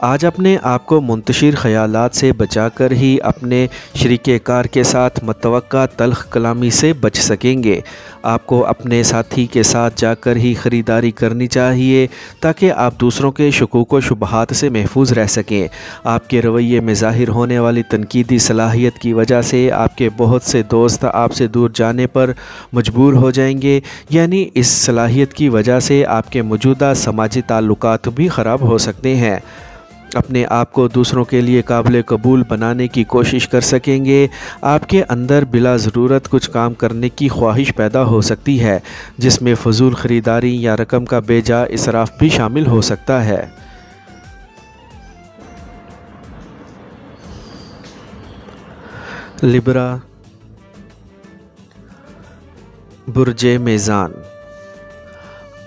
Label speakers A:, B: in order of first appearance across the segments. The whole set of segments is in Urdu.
A: آج اپنے آپ کو منتشر خیالات سے بچا کر ہی اپنے شریک کار کے ساتھ متوقع تلخ کلامی سے بچ سکیں گے۔ آپ کو اپنے ساتھی کے ساتھ جا کر ہی خریداری کرنی چاہیے تاکہ آپ دوسروں کے شکوک و شبہات سے محفوظ رہ سکیں۔ آپ کے رویے میں ظاہر ہونے والی تنقیدی صلاحیت کی وجہ سے آپ کے بہت سے دوست آپ سے دور جانے پر مجبور ہو جائیں گے، یعنی اس صلاحیت کی وجہ سے آپ کے موجودہ سماجی تعلقات بھی خراب ہو سکتے ہیں۔ اپنے آپ کو دوسروں کے لیے قابل قبول بنانے کی کوشش کر سکیں گے۔ آپ کے اندر بلا ضرورت کچھ کام کرنے کی خواہش پیدا ہو سکتی ہے، جس میں فضول خریداری یا رقم کا بے جا اسراف بھی شامل ہو سکتا ہے۔ لبرا، برج میزان۔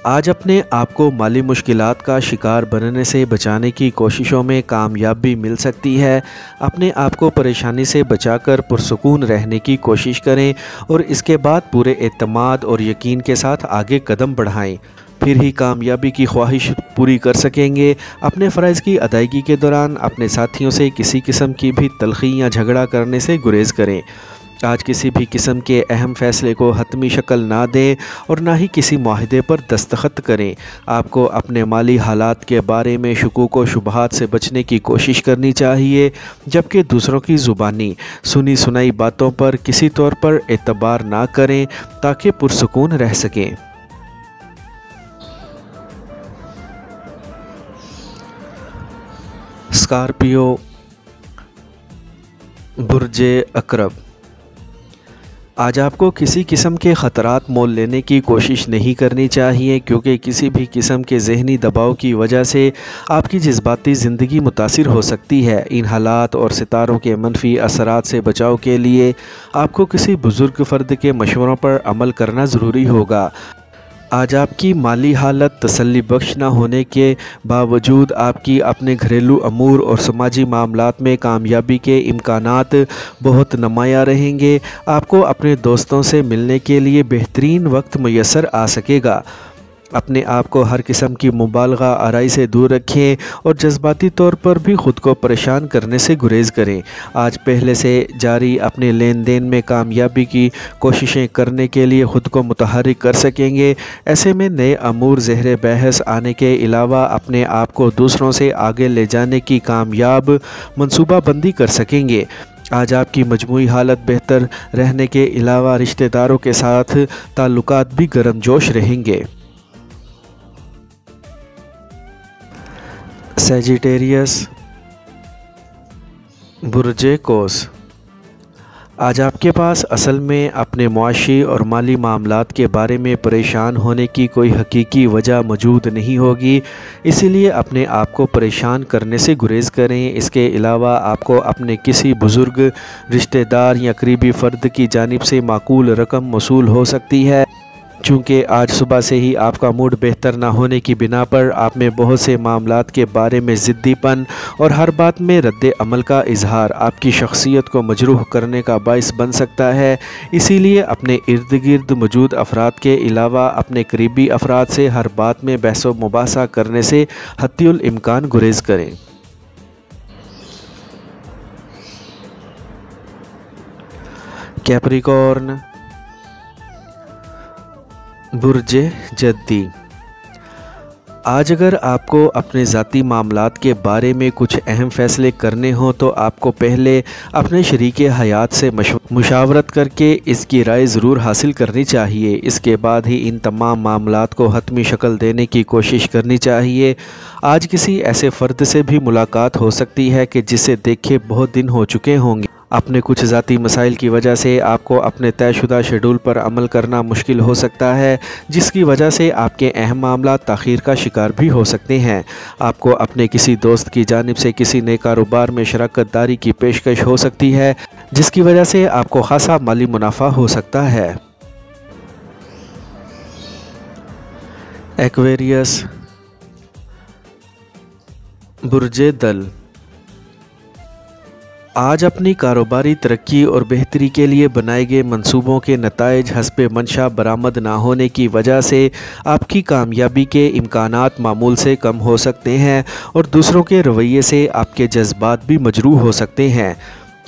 A: آج اپنے آپ کو مالی مشکلات کا شکار بننے سے بچانے کی کوششوں میں کامیابی مل سکتی ہے۔ اپنے آپ کو پریشانی سے بچا کر پرسکون رہنے کی کوشش کریں اور اس کے بعد پورے اعتماد اور یقین کے ساتھ آگے قدم بڑھائیں، پھر ہی کامیابی کی خواہش پوری کر سکیں گے۔ اپنے فرائض کی ادائیگی کے دوران اپنے ساتھیوں سے کسی قسم کی بھی تلخی یا جھگڑا کرنے سے گریز کریں۔ آج کسی بھی قسم کے اہم فیصلے کو حتمی شکل نہ دیں اور نہ ہی کسی معاہدے پر دستخط کریں۔ آپ کو اپنے مالی حالات کے بارے میں شکوک و شبہات سے بچنے کی کوشش کرنی چاہیے، جبکہ دوسروں کی زبانی سنی سنائی باتوں پر کسی طور پر اعتبار نہ کریں تاکہ پرسکون رہ سکیں۔ اسکارپیو، برج عقرب۔ آج آپ کو کسی قسم کے خطرات مول لینے کی کوشش نہیں کرنی چاہیے، کیونکہ کسی بھی قسم کے ذہنی دباؤ کی وجہ سے آپ کی جذباتی زندگی متاثر ہو سکتی ہے۔ ان حالات اور ستاروں کے منفی اثرات سے بچاؤ کے لیے آپ کو کسی بزرگ فرد کے مشوروں پر عمل کرنا ضروری ہوگا۔ آج آپ کی مالی حالت تسلی بخش نہ ہونے کے باوجود آپ کی اپنے گھریلو امور اور سماجی معاملات میں کامیابی کے امکانات بہت نمایاں رہیں گے۔ آپ کو اپنے دوستوں سے ملنے کے لیے بہترین وقت میسر آ سکے گا۔ اپنے آپ کو ہر قسم کی مبالغہ آرائی سے دور رکھیں اور جذباتی طور پر بھی خود کو پریشان کرنے سے گریز کریں۔ آج پہلے سے جاری اپنے لین دین میں کامیابی کی کوششیں کرنے کے لیے خود کو متحرک کر سکیں گے۔ ایسے میں نئے امور زہر بحث آنے کے علاوہ اپنے آپ کو دوسروں سے آگے لے جانے کی کامیاب منصوبہ بندی کر سکیں گے۔ آج آپ کی مجموعی حالت بہتر رہنے کے علاوہ رشتہ داروں کے ساتھ تعلقات بھی گرم جوش رہیں گے۔ سیجیٹیریس، برج قوس۔ آج آپ کے پاس اصل میں اپنے معاشی اور مالی معاملات کے بارے میں پریشان ہونے کی کوئی حقیقی وجہ موجود نہیں ہوگی، اسی لیے اپنے آپ کو پریشان کرنے سے گریز کریں۔ اس کے علاوہ آپ کو اپنے کسی بزرگ رشتہ دار یا قریبی فرد کی جانب سے معقول رقم موصول ہو سکتی ہے۔ چونکہ آج صبح سے ہی آپ کا موڈ بہتر نہ ہونے کی بنا پر آپ میں بہت سے معاملات کے بارے میں ضدی پن اور ہر بات میں رد عمل کا اظہار آپ کی شخصیت کو مجروح کرنے کا باعث بن سکتا ہے، اسی لیے اپنے ارد گرد موجود افراد کے علاوہ اپنے قریبی افراد سے ہر بات میں بحث و مباحثہ کرنے سے حتی الامکان گریز کریں۔ کیپریکارن، برج جدی۔ آج اگر آپ کو اپنے ذاتی معاملات کے بارے میں کچھ اہم فیصلے کرنے ہوں تو آپ کو پہلے اپنے شریک حیات سے مشاورت کر کے اس کی رائے ضرور حاصل کرنی چاہیے۔ اس کے بعد ہی ان تمام معاملات کو حتمی شکل دینے کی کوشش کرنی چاہیے۔ آج کسی ایسے فرد سے بھی ملاقات ہو سکتی ہے کہ جسے دیکھے بہت دن ہو چکے ہوں گے۔ اپنے کچھ ذاتی مسائل کی وجہ سے آپ کو اپنے طے شدہ شیڈول پر عمل کرنا مشکل ہو سکتا ہے، جس کی وجہ سے آپ کے اہم معاملات تاخیر کا شکار بھی ہو سکتے ہیں۔ آپ کو اپنے کسی دوست کی جانب سے کسی نئے کاروبار میں شراکت داری کی پیشکش ہو سکتی ہے، جس کی وجہ سے آپ کو خاصا مالی منافع ہو سکتا ہے۔ ایکویریس، برج دل۔ آج اپنی کاروباری ترقی اور بہتری کے لیے بنائے گئے منصوبوں کے نتائج حسب منشا برآمد نہ ہونے کی وجہ سے آپ کی کامیابی کے امکانات معمول سے کم ہو سکتے ہیں اور دوسروں کے رویے سے آپ کے جذبات بھی مجروح ہو سکتے ہیں۔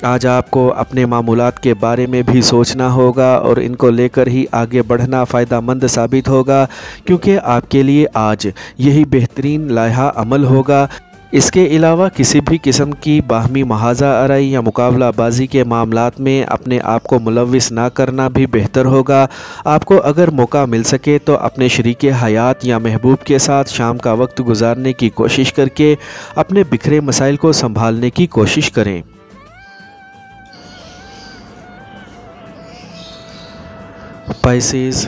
A: آج آپ کو اپنے معمولات کے بارے میں بھی سوچنا ہوگا اور ان کو لے کر ہی آگے بڑھنا فائدہ مند ثابت ہوگا، کیونکہ آپ کے لیے آج یہی بہترین لائحہ عمل ہوگا۔ اس کے علاوہ کسی بھی قسم کی باہمی محاذہ آرائی یا مقابلہ بازی کے معاملات میں اپنے آپ کو ملوث نہ کرنا بھی بہتر ہوگا۔ آپ کو اگر موقع مل سکے تو اپنے شریک حیات یا محبوب کے ساتھ شام کا وقت گزارنے کی کوشش کر کے اپنے بکھرے مسائل کو سنبھالنے کی کوشش کریں۔ پائسیز،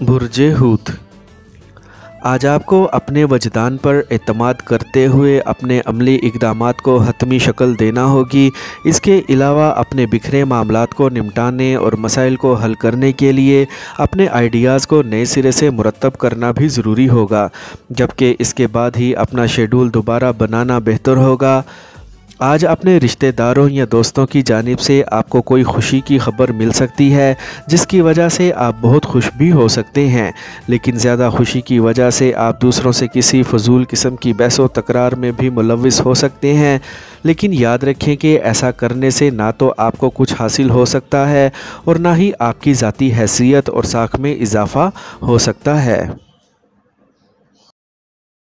A: برج حوت، آج آپ کو اپنے وجدان پر اعتماد کرتے ہوئے اپنے عملی اقدامات کو حتمی شکل دینا ہوگی۔ اس کے علاوہ اپنے بکھرے معاملات کو نمٹانے اور مسائل کو حل کرنے کے لیے اپنے آئیڈیاز کو نئے سرے سے مرتب کرنا بھی ضروری ہوگا، جبکہ اس کے بعد ہی اپنا شیڈول دوبارہ بنانا بہتر ہوگا۔ آج اپنے رشتہ داروں یا دوستوں کی جانب سے آپ کو کوئی خوشی کی خبر مل سکتی ہے، جس کی وجہ سے آپ بہت خوش بھی ہو سکتے ہیں، لیکن زیادہ خوشی کی وجہ سے آپ دوسروں سے کسی فضول قسم کی بحث و تکرار میں بھی ملوث ہو سکتے ہیں۔ لیکن یاد رکھیں کہ ایسا کرنے سے نہ تو آپ کو کچھ حاصل ہو سکتا ہے اور نہ ہی آپ کی ذاتی حیثیت اور ساکھ میں اضافہ ہو سکتا ہے۔